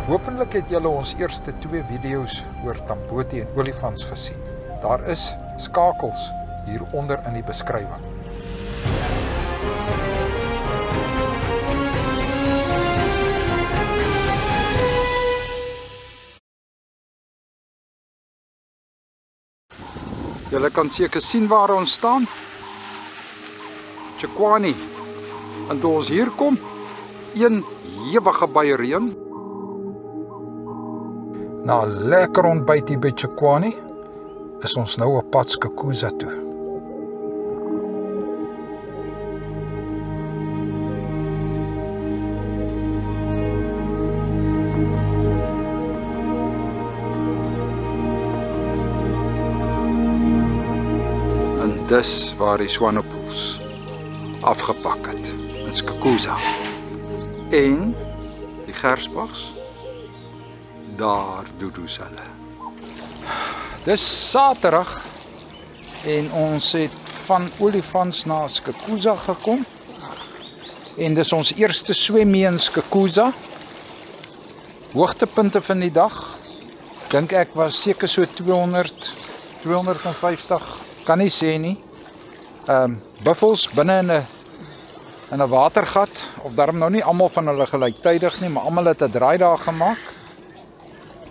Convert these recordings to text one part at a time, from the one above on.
Hopelijk het julle ons eerste 2 video's oor Tamboti en olifants gesien. Daar is skakels hieronder in die beskrywing. Julle kan seker sien waar ons staan. Tshekwani. En toe ons hier kom, een ewige baie reën. Na 'n lekker ontbyt hier by Tshekwani, is ons nou op pad Skukuza toe. En dis waar die swanepoels afgepak het, in Skukuza. En die gerspags, daar doedoes hulle. Dis Saterdag en ons het van olifants na Skukuza gekom. En dis ons eerste swemmie in Skukuza. Hoogtepunte van die dag, dink ek was seker so 200, 250, kan nie sê nie. Buffels binne in 'n watergat, of daarom nou nie almal van hulle gelyktydig nie, maar almal het 'n draai daar gemaak.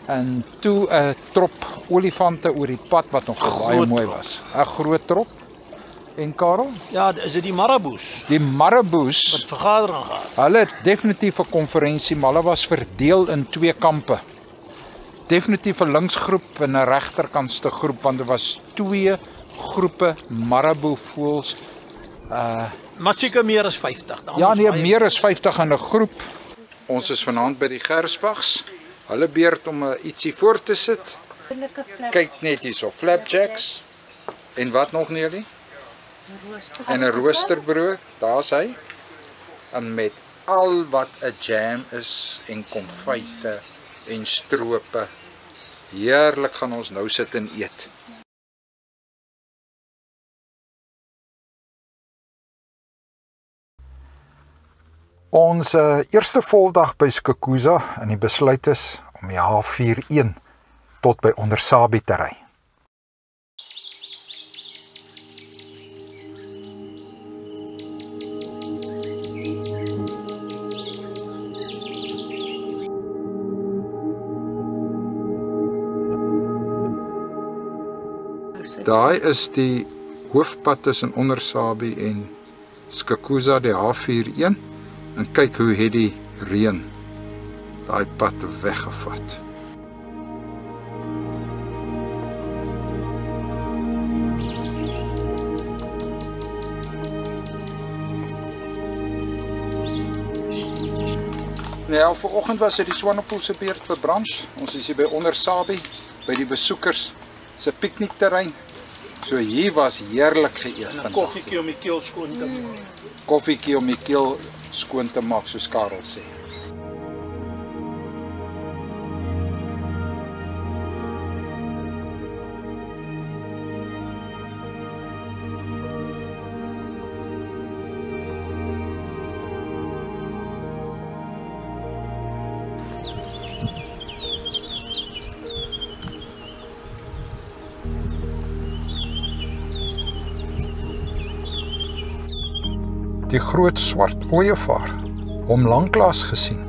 En toe 'n trop olifante oor die pad wat nog baie mooi was. 'n Groot trop. En Karel? Ja, is dit die maraboes? Die maraboes Wat vergadering gehad. Hulle het definitief 'n konferensie, maar hulle was verdeel in 2 kampe. Definitief 'n linksgroep en 'n regterkantste groep, want daar was 2 groepe maraboe voëls. Maar seker meer as 50. Ja, nee, meer as 50 in 'n groep. Ons is vanaand by die gerspags. Hulle beurt om ietsie voor te sit. Kyk net hierso, flapjacks. En wat nog, Nelie? En 'n roosterbrood, daar's hy. En met al wat 'n jam is en konfyte en strope. Heerlik gaan ons nou sit en eet. Ons eerste voldag by Skukuza en die besluit is om die H41 tot by Ondersabi te ry. Daai is die hoofpad tussen Ondersabi en Skukuza, die H41. En kyk hoe het die reën daai pad weggevat. Nou, vanoggend was dit die swanepoel se beurt vir brunch. Ons is hier by Ondersabi, by die besoekers se piknikterrein. So hier was heerlik geëet. 'n Koffietjie om die keel skoon te maak. Koffietjie om die keel skoon te maak, soos Karel sê. Die groot swart ooievaar, hom lanklaas gesien.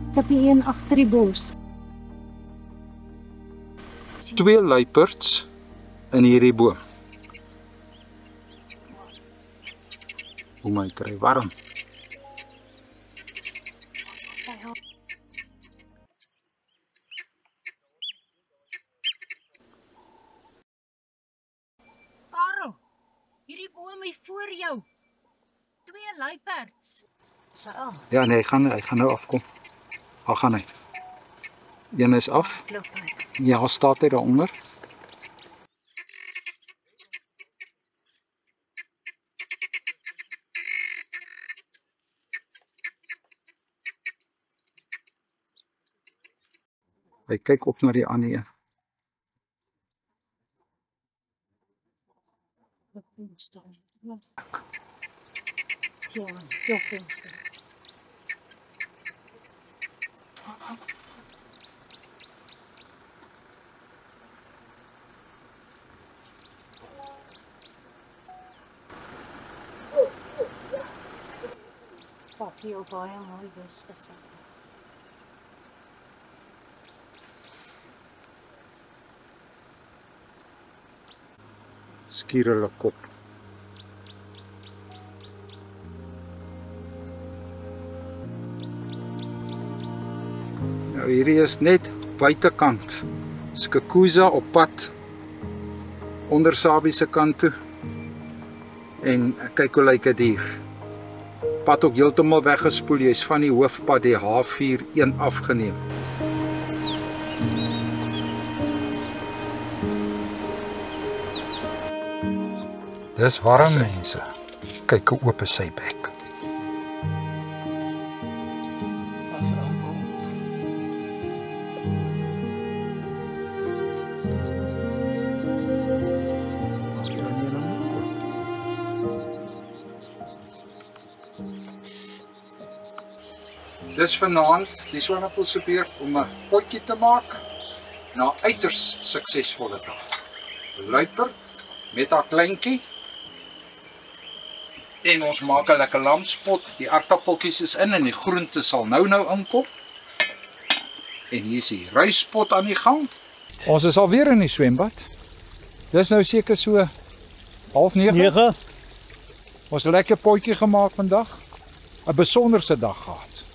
Ek heb hier een agter die bos. 2 luiperds in hierdie boom. O my, kry warm. Hierdie boom hier voor jou. 2 luiperds. Ja nee, hy gaan nou afkom. Waar gaan hy? Een is af. Ja, staat hy daaronder. Hy kyk op na die ander een. Papie ook baie mooi dus gesit. Skier hulle kop. Nou hierdie is net buitekant. Skukuza op pad onder Sabie se kant toe. En kyk hoe lyk dit hier. Pad ook heeltemal weggespoel. Jy's van die hoofpad die H41 afgeneem. Dis warm mense. Kyk hoe oop is sy bek. Dis vanaand die Swanepoel se beurt om 'n potjie te maak na uiters suksesvolle dag. Luiper met haar kleintjie. En ons maak 'n lekker lamspot. Die aardappeltjies is in en die groente sal nou inkom. En hier is die ryspot aan die gang. Ons is alweer in die swembad. Dis nou seker so 8:30. Ons het 'n lekker potjie gemaak vandag. 'n Besonderse dag gehad.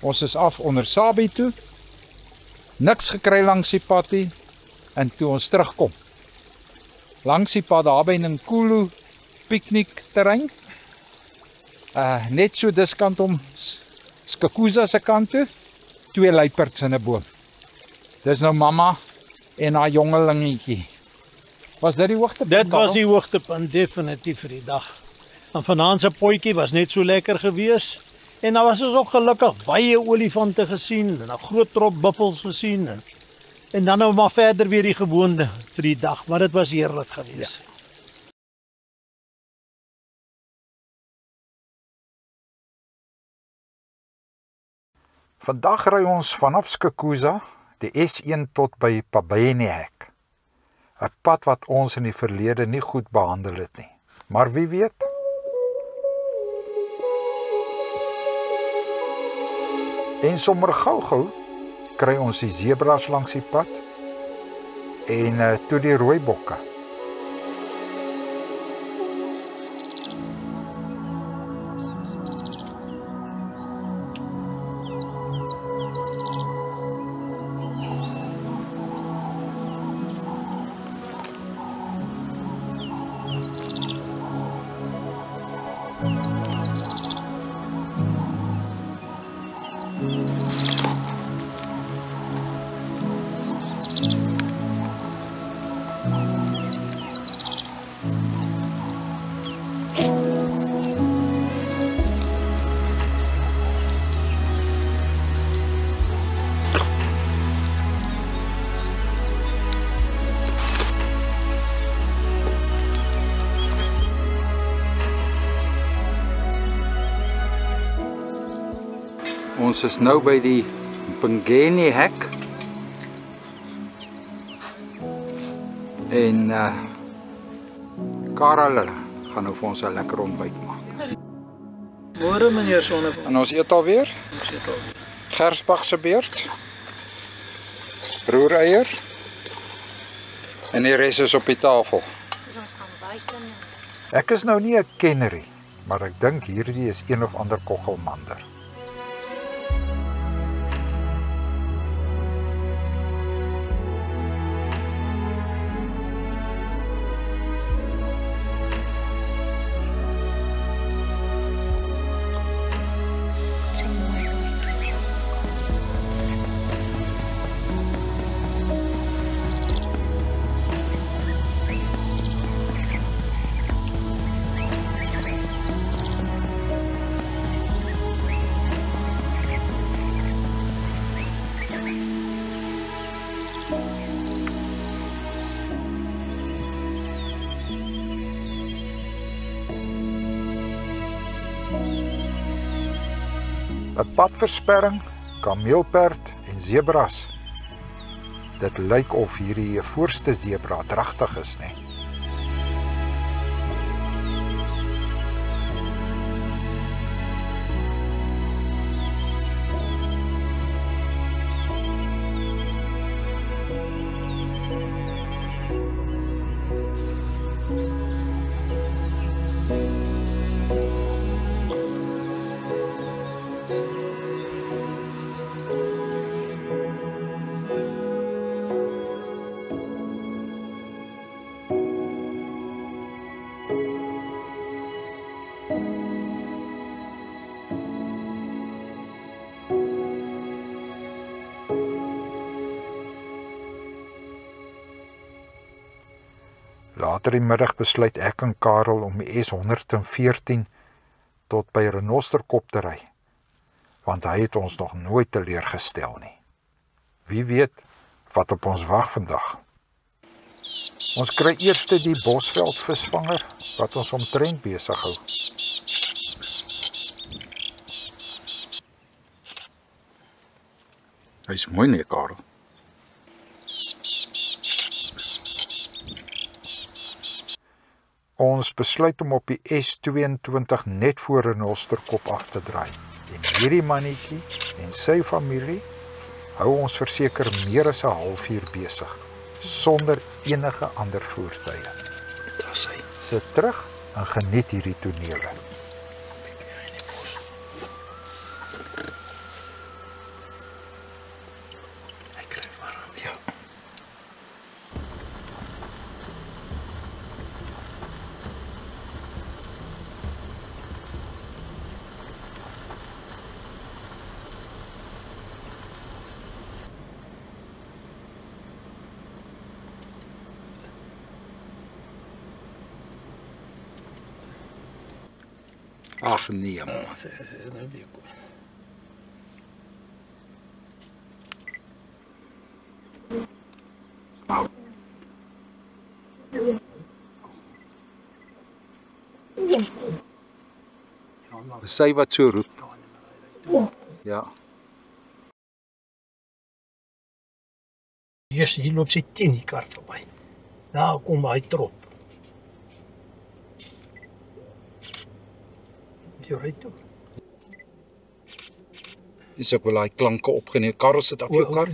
Ons is af onder Sabie toe. Niks gekry langs die pad nie. En toe ons terugkom. Langs die pad daar by Nkulu piknikterrein. Net so diskant om Skukuza se kant toe. 2 luiperds in 'n boom. Dis nou mamma en haar jongelingetjie. Was dit die hoogtepunt? Dit was die hoogtepunt definitief vir die dag. En vanaand se potjie was net so lekker gewees. En dan was ons ook gelukkig baie olifante gesien en 'n groot trop buffels gesien en dan nou maar verder weer die gewoonte vir die dag, maar dit was heerlik geweest. Ja. Vandag ry ons vanaf Skukuza die S1 tot by Pabainehek. 'n Pad wat ons in die verlede nie goed behandel het nie. Maar wie weet? En sommer gou kry ons die zebras langs die pad en toe die rooibokke. Ons is nou by die Pabainehek en Karel gaan nou vir ons 'n lekker ontbyt maak. Môre meneer Swanepoel. En ons eet alweer. Ons eet al. Gersbach se beurt. Broereier. En die res is op die tafel. Ek is nou nie 'n kennerie, maar ek dink hierdie is een of ander koggelmander. 'n padversperring, kameelperd en zebras. Dit lyk of hierdie voorste zebra dragtig is, nee. Later die middag besluit ek en Karel om die S114 tot by Renosterkop te ry, want hy het ons nog nooit teleurgestel nie. Wie weet wat op ons wag vandag. Ons kry eers die Bosveld visvanger wat ons omtrent besig hou. Hy is mooi nie, Karel. Ons besluit om op die S22 net voor Renosterkop af te draai. En hierdie mannetjie en sy familie hou ons verseker meer as 'n halfuur besig, sonder enige ander voertuie. Daar sy. Sit terug en geniet hierdie tonele. Hy kry warm, ja. Ag nee, man. Nou weer kom. Sy wat so roep. Ja. Hier loop sy 10 die kar verby. Nou kom hy trop. Jy ry toe. Dis ek wil daai klanke opgeneem. Karel sit op jou kar.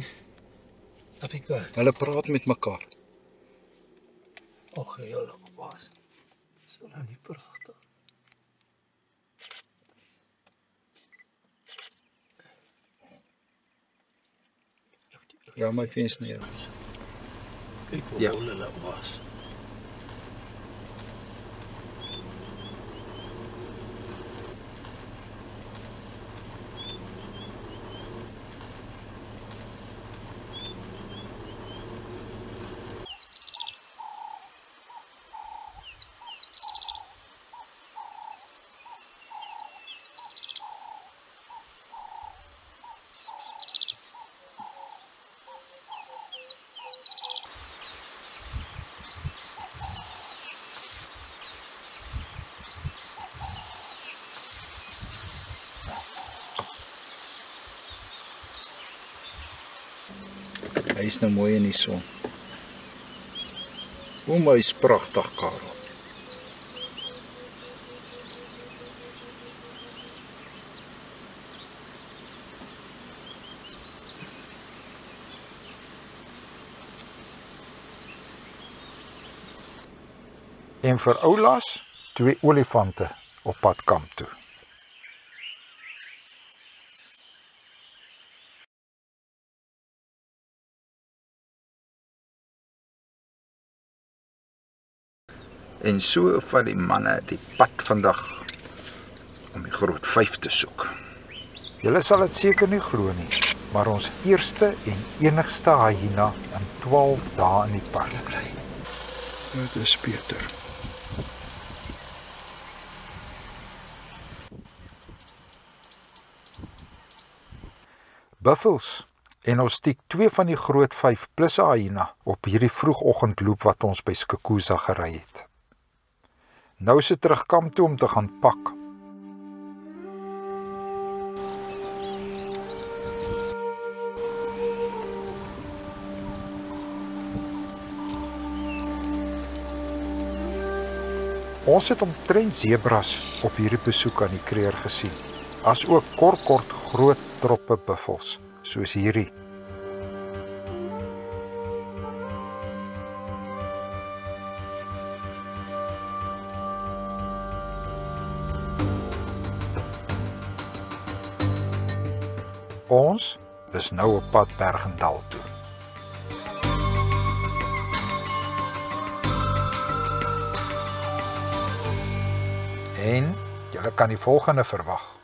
Afrika. Hulle praat met mekaar. Och, heerlik baas. So nou nie pragtig. Ja, my vens neer. Kyk hoe Ja. hulle was. Hy is nou mooi in die son. O, my is pragtig, Karel. En vir oulaas 2 olifante op pad kamp toe. En so vat die manne die pad vandag om die groot 5 te soek. Julle sal dit seker nie glo nie, maar ons eerste en enigste hyena in 12 dae in die park. Dit is Peter. Buffels en ons stiek 2 van die groot 5 plus 'n hyena op hierdie vroegoggendloop wat ons by Skukuza gery het. Nou is dit terug kamp toe om te gaan pak. Ons het omtrent zebras op hierdie besoek aan die Kruger gesien, as ook kort groot troppe buffels, soos hierdie. Ons is nou op pad Bergendal toe. En julle kan die volgende verwag.